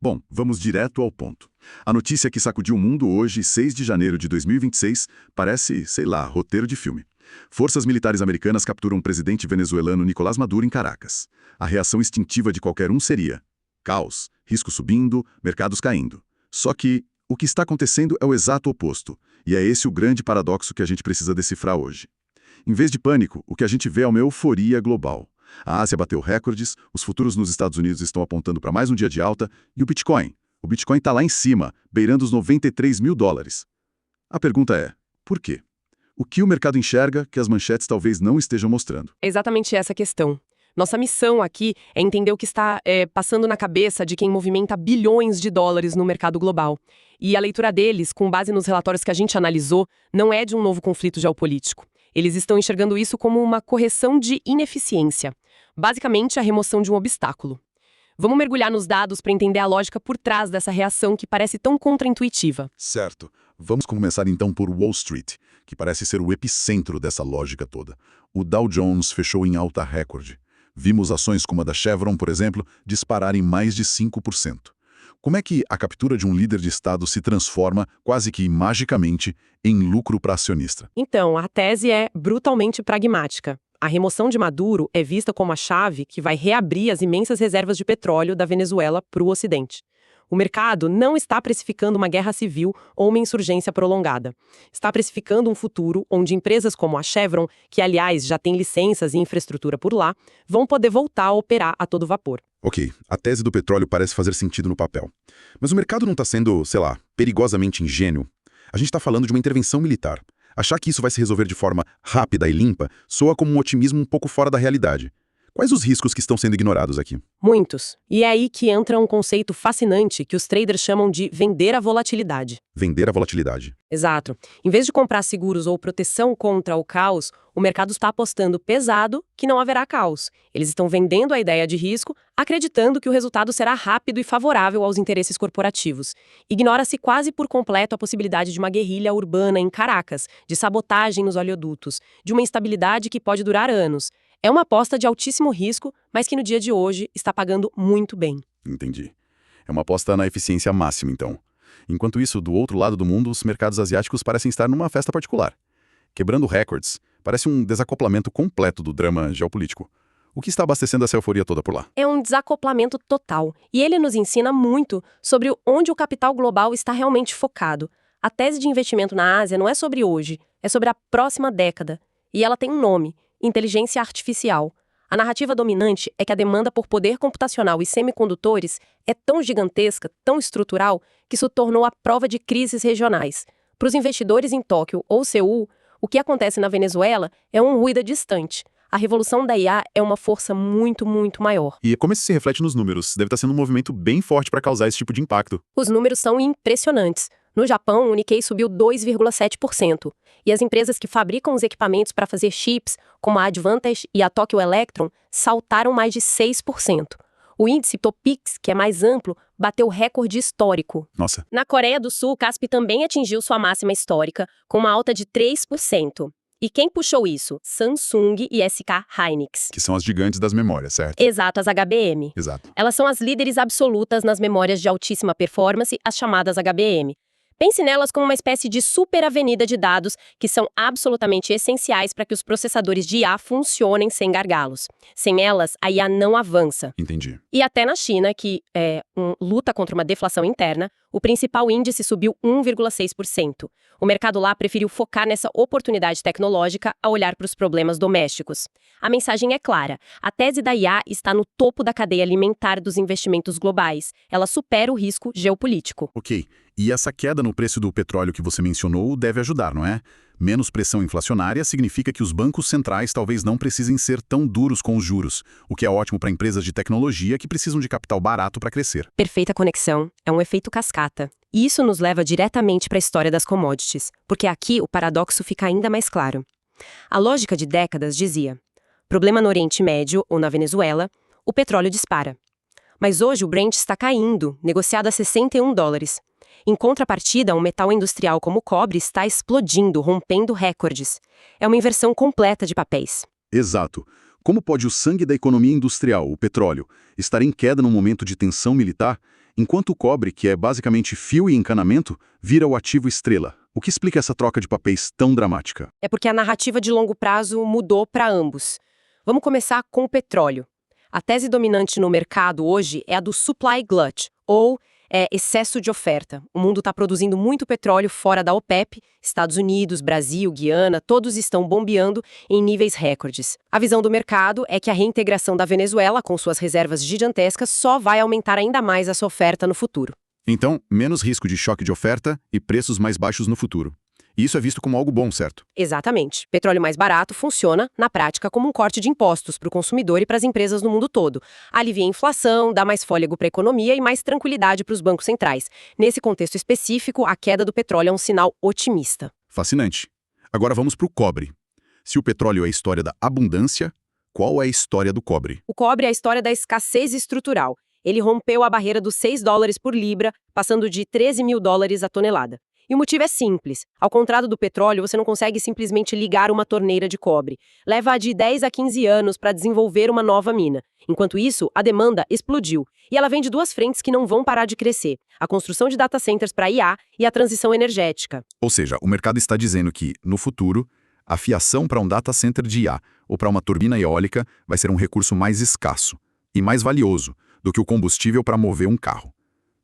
Bom, vamos direto ao ponto. A notícia que sacudiu o mundo hoje, 6 de janeiro de 2026, parece, sei lá, roteiro de filme. Forças militares americanas capturam o presidente venezuelano Nicolás Maduro em Caracas. A reação instintiva de qualquer um seria caos, risco subindo, mercados caindo. Só que o que está acontecendo é o exato oposto, e é esse o grande paradoxo que a gente precisa decifrar hoje. Em vez de pânico, o que a gente vê é uma euforia global. A Ásia bateu recordes, os futuros nos Estados Unidos estão apontando para mais um dia de alta, e o Bitcoin? O Bitcoin está lá em cima, beirando os 93 mil dólares. A pergunta é, por quê? O que o mercado enxerga que as manchetes talvez não estejam mostrando? É exatamente essa a questão. Nossa missão aqui é entender o que está passando na cabeça de quem movimenta bilhões de dólares no mercado global. E a leitura deles, com base nos relatórios que a gente analisou, não é de um novo conflito geopolítico. Eles estão enxergando isso como uma correção de ineficiência. Basicamente, a remoção de um obstáculo. Vamos mergulhar nos dados para entender a lógica por trás dessa reação que parece tão contraintuitiva. Certo. Vamos começar então por Wall Street, que parece ser o epicentro dessa lógica toda. O Dow Jones fechou em alta recorde. Vimos ações como a da Chevron, por exemplo, dispararem mais de 5%. Como é que a captura de um líder de Estado se transforma, quase que magicamente, em lucro para acionista? Então, a tese é brutalmente pragmática. A remoção de Maduro é vista como a chave que vai reabrir as imensas reservas de petróleo da Venezuela para o Ocidente. O mercado não está precificando uma guerra civil ou uma insurgência prolongada. Está precificando um futuro onde empresas como a Chevron, que aliás já tem licenças e infraestrutura por lá, vão poder voltar a operar a todo vapor. Ok, a tese do petróleo parece fazer sentido no papel. Mas o mercado não está sendo, sei lá, perigosamente ingênuo? A gente está falando de uma intervenção militar. Achar que isso vai se resolver de forma rápida e limpa soa como um otimismo um pouco fora da realidade. Quais os riscos que estão sendo ignorados aqui? Muitos. E é aí que entra um conceito fascinante que os traders chamam de vender a volatilidade. Vender a volatilidade. Exato. Em vez de comprar seguros ou proteção contra o caos, o mercado está apostando pesado que não haverá caos. Eles estão vendendo a ideia de risco, acreditando que o resultado será rápido e favorável aos interesses corporativos. Ignora-se quase por completo a possibilidade de uma guerrilha urbana em Caracas, de sabotagem nos oleodutos, de uma instabilidade que pode durar anos. É uma aposta de altíssimo risco, mas que no dia de hoje está pagando muito bem. Entendi. É uma aposta na eficiência máxima, então. Enquanto isso, do outro lado do mundo, os mercados asiáticos parecem estar numa festa particular. Quebrando recordes, parece um desacoplamento completo do drama geopolítico. O que está abastecendo essa euforia toda por lá? É um desacoplamento total, e ele nos ensina muito sobre onde o capital global está realmente focado. A tese de investimento na Ásia não é sobre hoje, é sobre a próxima década. E ela tem um nome: inteligência artificial. A narrativa dominante é que a demanda por poder computacional e semicondutores é tão gigantesca, tão estrutural, que isso tornou a prova de crises regionais. Para os investidores em Tóquio ou Seul, o que acontece na Venezuela é um ruído distante. A revolução da IA é uma força muito, muito maior. E como isso se reflete nos números? Deve estar sendo um movimento bem forte para causar esse tipo de impacto. Os números são impressionantes. No Japão, o Nikkei subiu 2,7%. E as empresas que fabricam os equipamentos para fazer chips, como a Advantage e a Tokyo Electron, saltaram mais de 6%. O índice Topix, que é mais amplo, bateu recorde histórico. Nossa. Na Coreia do Sul, o Kospi também atingiu sua máxima histórica, com uma alta de 3%. E quem puxou isso? Samsung e SK Hynix. Que são as gigantes das memórias, certo? Exato, as HBM. Exato. Elas são as líderes absolutas nas memórias de altíssima performance, as chamadas HBM. Pense nelas como uma espécie de superavenida de dados que são absolutamente essenciais para que os processadores de IA funcionem sem gargalos. Sem elas, a IA não avança. Entendi. E até na China, que luta contra uma deflação interna, o principal índice subiu 1,6%. O mercado lá preferiu focar nessa oportunidade tecnológica a olhar para os problemas domésticos. A mensagem é clara: a tese da IA está no topo da cadeia alimentar dos investimentos globais. Ela supera o risco geopolítico. Ok. E essa queda no preço do petróleo que você mencionou deve ajudar, não é? Menos pressão inflacionária significa que os bancos centrais talvez não precisem ser tão duros com os juros, o que é ótimo para empresas de tecnologia que precisam de capital barato para crescer. Perfeita conexão. É um efeito cascata. E isso nos leva diretamente para a história das commodities, porque aqui o paradoxo fica ainda mais claro. A lógica de décadas dizia: problema no Oriente Médio ou na Venezuela, o petróleo dispara. Mas hoje o Brent está caindo, negociado a $61. Em contrapartida, um metal industrial como o cobre está explodindo, rompendo recordes. É uma inversão completa de papéis. Exato. Como pode o sangue da economia industrial, o petróleo, estar em queda num momento de tensão militar, enquanto o cobre, que é basicamente fio e encanamento, vira o ativo estrela. O que explica essa troca de papéis tão dramática? É porque a narrativa de longo prazo mudou para ambos. Vamos começar com o petróleo. A tese dominante no mercado hoje é a do supply glut, ou excesso de oferta. O mundo está produzindo muito petróleo fora da OPEP, Estados Unidos, Brasil, Guiana, todos estão bombeando em níveis recordes. A visão do mercado é que a reintegração da Venezuela, com suas reservas gigantescas, só vai aumentar ainda mais essa oferta no futuro. Então, menos risco de choque de oferta e preços mais baixos no futuro. E isso é visto como algo bom, certo? Exatamente. Petróleo mais barato funciona, na prática, como um corte de impostos para o consumidor e para as empresas no mundo todo. Alivia a inflação, dá mais fôlego para a economia e mais tranquilidade para os bancos centrais. Nesse contexto específico, a queda do petróleo é um sinal otimista. Fascinante. Agora vamos para o cobre. Se o petróleo é a história da abundância, qual é a história do cobre? O cobre é a história da escassez estrutural. Ele rompeu a barreira dos $6 por libra, passando de $13.000 a tonelada. E o motivo é simples. Ao contrário do petróleo, você não consegue simplesmente ligar uma torneira de cobre. Leva de 10 a 15 anos para desenvolver uma nova mina. Enquanto isso, a demanda explodiu. E ela vem de duas frentes que não vão parar de crescer: a construção de data centers para IA e a transição energética. Ou seja, o mercado está dizendo que, no futuro, a fiação para um data center de IA ou para uma turbina eólica vai ser um recurso mais escasso e mais valioso do que o combustível para mover um carro.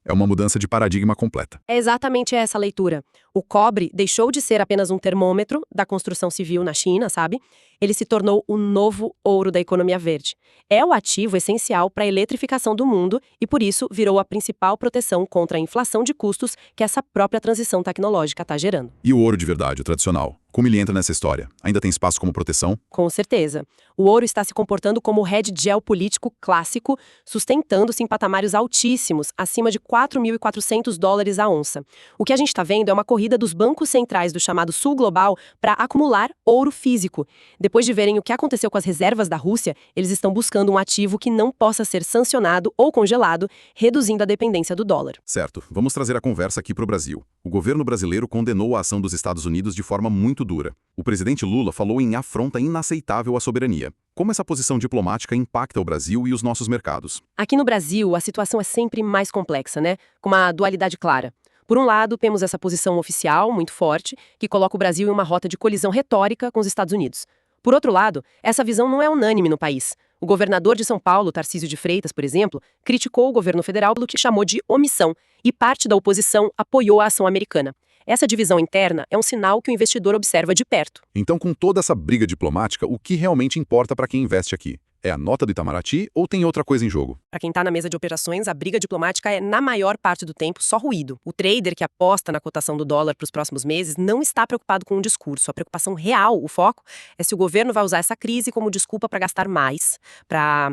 É uma mudança de paradigma completa. É exatamente essa a leitura. O cobre deixou de ser apenas um termômetro da construção civil na China, sabe? Ele se tornou o novo ouro da economia verde. É o ativo essencial para a eletrificação do mundo e, por isso, virou a principal proteção contra a inflação de custos que essa própria transição tecnológica está gerando. E o ouro de verdade, o tradicional? Como ele entra nessa história? Ainda tem espaço como proteção? Com certeza. O ouro está se comportando como o hedge geopolítico clássico, sustentando-se em patamares altíssimos, acima de $4.400 a onça. O que a gente está vendo é uma corrida dos bancos centrais do chamado Sul Global para acumular ouro físico. Depois de verem o que aconteceu com as reservas da Rússia, eles estão buscando um ativo que não possa ser sancionado ou congelado, reduzindo a dependência do dólar. Certo. Vamos trazer a conversa aqui para o Brasil. O governo brasileiro condenou a ação dos Estados Unidos de forma muito dura. O presidente Lula falou em afronta inaceitável à soberania. Como essa posição diplomática impacta o Brasil e os nossos mercados? Aqui no Brasil, a situação é sempre mais complexa, né? Com uma dualidade clara. Por um lado, temos essa posição oficial, muito forte, que coloca o Brasil em uma rota de colisão retórica com os Estados Unidos. Por outro lado, essa visão não é unânime no país. O governador de São Paulo, Tarcísio de Freitas, por exemplo, criticou o governo federal pelo que chamou de omissão, e parte da oposição apoiou a ação americana. Essa divisão interna é um sinal que o investidor observa de perto. Então, com toda essa briga diplomática, o que realmente importa para quem investe aqui? É a nota do Itamaraty ou tem outra coisa em jogo? Para quem está na mesa de operações, a briga diplomática é, na maior parte do tempo, só ruído. O trader que aposta na cotação do dólar para os próximos meses não está preocupado com um discurso. A preocupação real, o foco, é se o governo vai usar essa crise como desculpa para gastar mais, para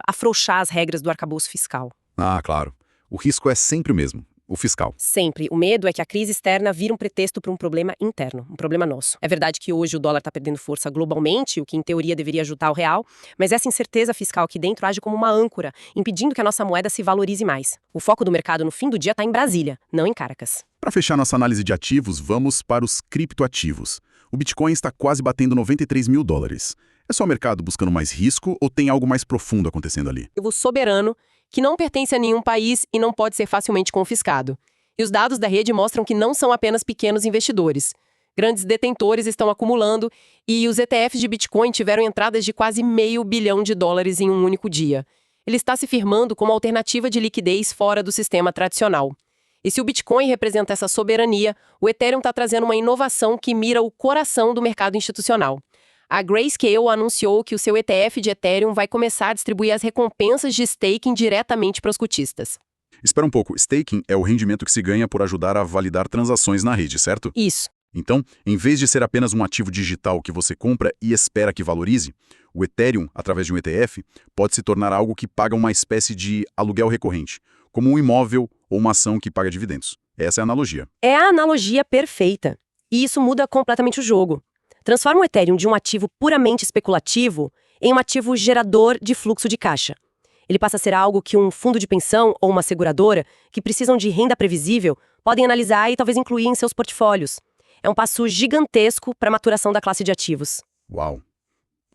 afrouxar as regras do arcabouço fiscal. Ah, claro. O risco é sempre o mesmo. O fiscal. Sempre. O medo é que a crise externa vire um pretexto para um problema interno, um problema nosso. É verdade que hoje o dólar está perdendo força globalmente, o que em teoria deveria ajudar o real, mas essa incerteza fiscal aqui dentro age como uma âncora, impedindo que a nossa moeda se valorize mais. O foco do mercado no fim do dia está em Brasília, não em Caracas. Para fechar nossa análise de ativos, vamos para os criptoativos. O Bitcoin está quase batendo $93.000. É só o mercado buscando mais risco ou tem algo mais profundo acontecendo ali? Ativo soberano, que não pertence a nenhum país e não pode ser facilmente confiscado. E os dados da rede mostram que não são apenas pequenos investidores. Grandes detentores estão acumulando e os ETFs de Bitcoin tiveram entradas de quase $500 bilhão em um único dia. Ele está se firmando como alternativa de liquidez fora do sistema tradicional. E se o Bitcoin representa essa soberania, o Ethereum está trazendo uma inovação que mira o coração do mercado institucional. A Grayscale anunciou que o seu ETF de Ethereum vai começar a distribuir as recompensas de staking diretamente para os cotistas. Espera um pouco, staking é o rendimento que se ganha por ajudar a validar transações na rede, certo? Isso. Então, em vez de ser apenas um ativo digital que você compra e espera que valorize, o Ethereum, através de um ETF, pode se tornar algo que paga uma espécie de aluguel recorrente, como um imóvel ou uma ação que paga dividendos. Essa é a analogia. É a analogia perfeita. E isso muda completamente o jogo. Transforma o Ethereum de um ativo puramente especulativo em um ativo gerador de fluxo de caixa. Ele passa a ser algo que um fundo de pensão ou uma seguradora, que precisam de renda previsível, podem analisar e talvez incluir em seus portfólios. É um passo gigantesco para a maturação da classe de ativos. Uau!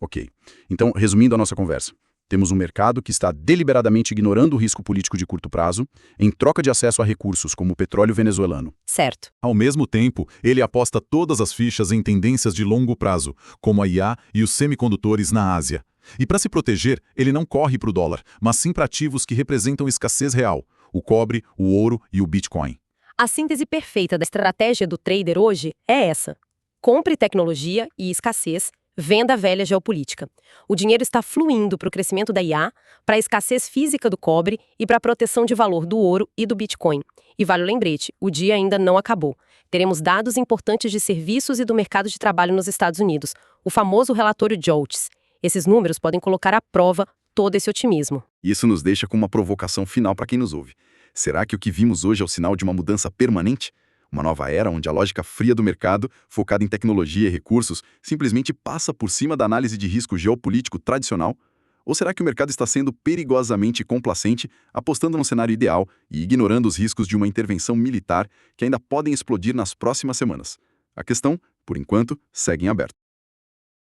Ok. Então, resumindo a nossa conversa. Temos um mercado que está deliberadamente ignorando o risco político de curto prazo, em troca de acesso a recursos como o petróleo venezuelano. Certo. Ao mesmo tempo, ele aposta todas as fichas em tendências de longo prazo, como a IA e os semicondutores na Ásia. E para se proteger, ele não corre para o dólar, mas sim para ativos que representam escassez real, o cobre, o ouro e o Bitcoin. A síntese perfeita da estratégia do trader hoje é essa: compre tecnologia e escassez, venda velha geopolítica. O dinheiro está fluindo para o crescimento da IA, para a escassez física do cobre e para a proteção de valor do ouro e do Bitcoin. E vale o lembrete, o dia ainda não acabou. Teremos dados importantes de serviços e do mercado de trabalho nos Estados Unidos, o famoso relatório JOLTS. Esses números podem colocar à prova todo esse otimismo. Isso nos deixa com uma provocação final para quem nos ouve. Será que o que vimos hoje é o sinal de uma mudança permanente? Uma nova era onde a lógica fria do mercado, focada em tecnologia e recursos, simplesmente passa por cima da análise de risco geopolítico tradicional? Ou será que o mercado está sendo perigosamente complacente, apostando no cenário ideal e ignorando os riscos de uma intervenção militar que ainda podem explodir nas próximas semanas? A questão, por enquanto, segue em aberto.